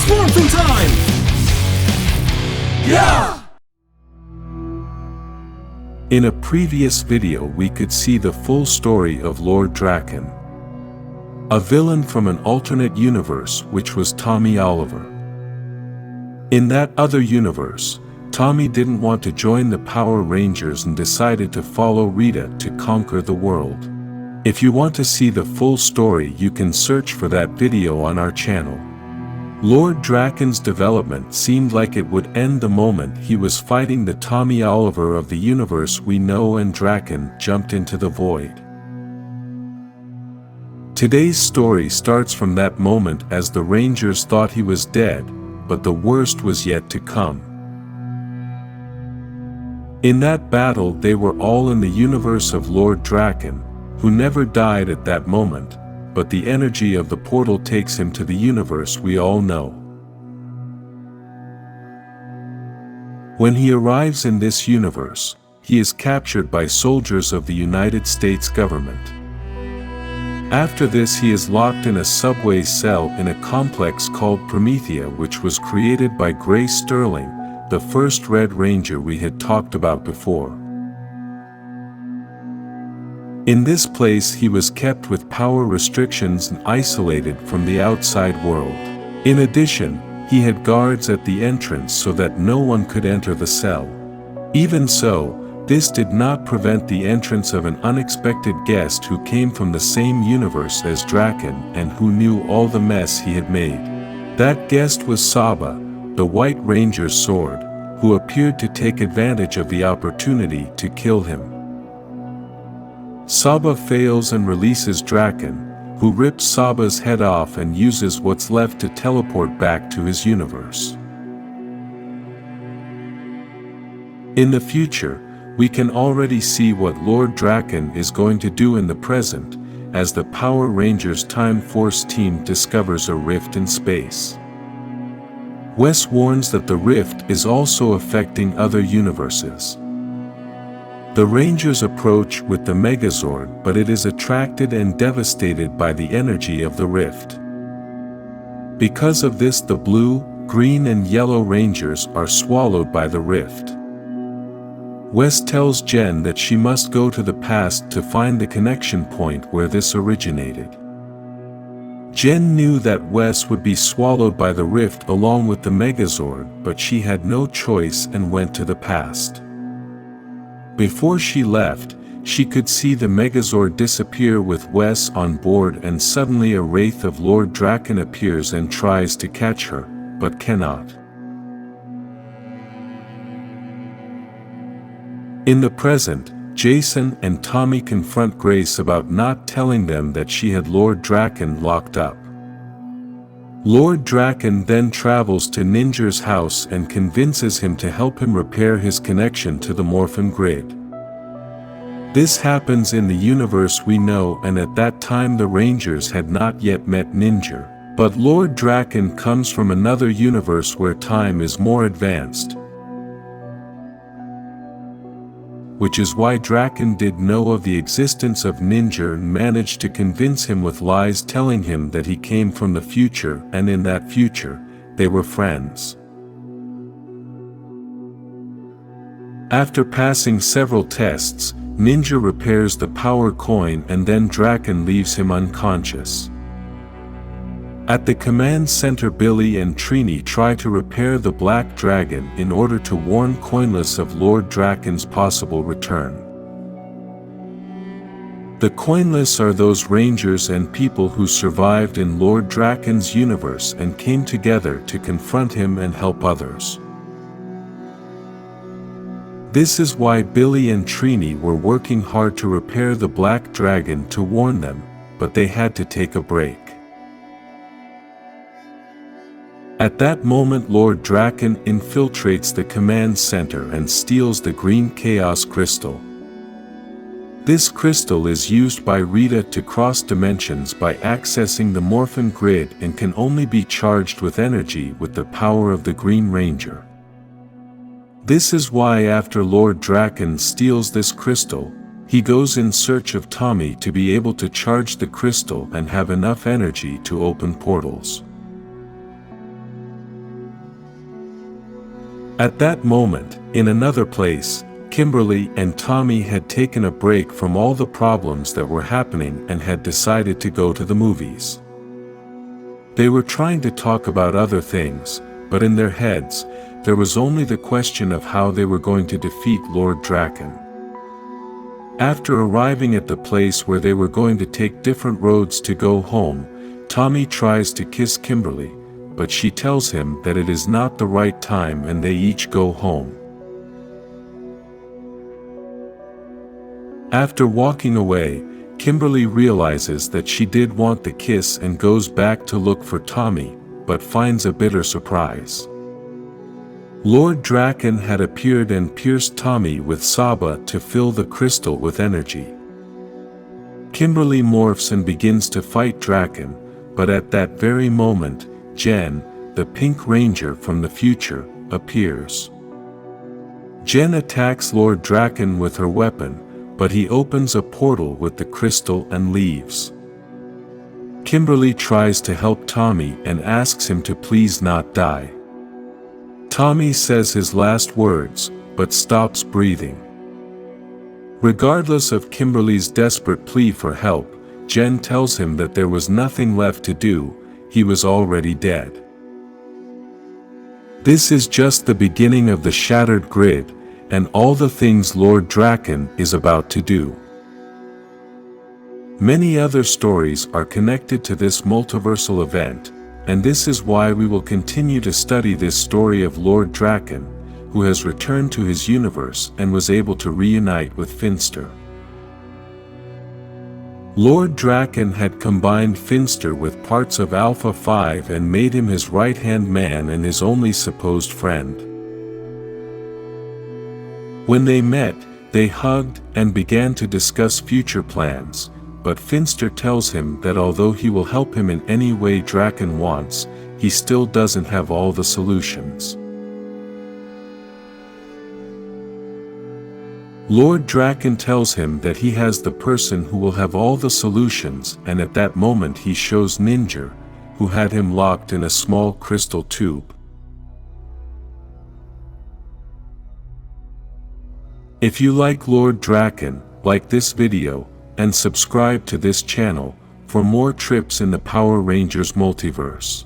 Morphin time! Yeah! In a previous video we could see the full story of Lord Drakkon, a villain from an alternate universe which was Tommy Oliver. In that other universe, Tommy didn't want to join the Power Rangers and decided to follow Rita to conquer the world. If you want to see the full story, you can search for that video on our channel. Lord Drakkon's development seemed like it would end the moment he was fighting the Tommy Oliver of the universe we know, and Drakkon jumped into the void. Today's story starts from that moment as the Rangers thought he was dead, but the worst was yet to come. In that battle they were all in the universe of Lord Drakkon, who never died at that moment, but the energy of the portal takes him to the universe we all know. When he arrives in this universe, he is captured by soldiers of the United States government. After this he is locked in a subway cell in a complex called Promethea, which was created by Grace Sterling, the first Red Ranger we had talked about before. In this place he was kept with power restrictions and isolated from the outside world. In addition, he had guards at the entrance so that no one could enter the cell. Even so, this did not prevent the entrance of an unexpected guest who came from the same universe as Drakkon and who knew all the mess he had made. That guest was Saban, the White Ranger's sword, who appeared to take advantage of the opportunity to kill him. Saban fails and releases Drakkon, who rips Saban's head off and uses what's left to teleport back to his universe. In the future, we can already see what Lord Drakkon is going to do in the present, as the Power Rangers Time Force team discovers a rift in space. Wes warns that the rift is also affecting other universes. The Rangers approach with the Megazord, but it is attracted and devastated by the energy of the rift. Because of this, the blue, green and yellow Rangers are swallowed by the rift. Wes tells Jen that she must go to the past to find the connection point where this originated. Jen knew that Wes would be swallowed by the rift along with the Megazord, but she had no choice and went to the past. Before she left, she could see the Megazord disappear with Wes on board, and suddenly a wraith of Lord Drakkon appears and tries to catch her, but cannot. In the present, Jason and Tommy confront Grace about not telling them that she had Lord Drakkon locked up. Lord Drakkon then travels to Ninja's house and convinces him to help him repair his connection to the Morphin grid. This happens in the universe we know, and at that time the Rangers had not yet met Ninja, but Lord Drakkon comes from another universe where time is more advanced, which is why Drakkon did know of the existence of Ninja and managed to convince him with lies, telling him that he came from the future, and in that future, they were friends. After passing several tests, Ninja repairs the power coin and then Drakkon leaves him unconscious. At the command center, Billy and Trini try to repair the Black Dragon in order to warn Coinless of Lord Drakkon's possible return. The Coinless are those Rangers and people who survived in Lord Drakkon's universe and came together to confront him and help others. This is why Billy and Trini were working hard to repair the Black Dragon to warn them, but they had to take a break. At that moment, Lord Drakkon infiltrates the command center and steals the green Chaos Crystal. This crystal is used by Rita to cross dimensions by accessing the Morphin grid and can only be charged with energy with the power of the Green Ranger. This is why after Lord Drakkon steals this crystal, he goes in search of Tommy to be able to charge the crystal and have enough energy to open portals. At that moment, in another place, Kimberly and Tommy had taken a break from all the problems that were happening and had decided to go to the movies. They were trying to talk about other things, but in their heads, there was only the question of how they were going to defeat Lord Drakkon. After arriving at the place where they were going to take different roads to go home, Tommy tries to kiss Kimberly, but she tells him that it is not the right time and they each go home. After walking away, Kimberly realizes that she did want the kiss and goes back to look for Tommy, but finds a bitter surprise. Lord Drakkon had appeared and pierced Tommy with Saban to fill the crystal with energy. Kimberly morphs and begins to fight Drakkon, but at that very moment, Jen, the Pink Ranger from the future, appears. Jen attacks Lord Drakkon with her weapon, but he opens a portal with the crystal and leaves. Kimberly tries to help Tommy and asks him to please not die. Tommy says his last words, but stops breathing. Regardless of Kimberly's desperate plea for help, Jen tells him that there was nothing left to do, he was already dead. This is just the beginning of the shattered grid, and all the things Lord Drakkon is about to do. Many other stories are connected to this multiversal event, and this is why we will continue to study this story of Lord Drakkon, who has returned to his universe and was able to reunite with Finster. Lord Drakkon had combined Finster with parts of Alpha 5 and made him his right-hand man and his only supposed friend. When they met, they hugged and began to discuss future plans, but Finster tells him that although he will help him in any way Drakkon wants, he still doesn't have all the solutions. Lord Drakkon tells him that he has the person who will have all the solutions, and at that moment he shows Ninja, who had him locked in a small crystal tube. If you like Lord Drakkon, like this video, and subscribe to this channel, for more trips in the Power Rangers multiverse.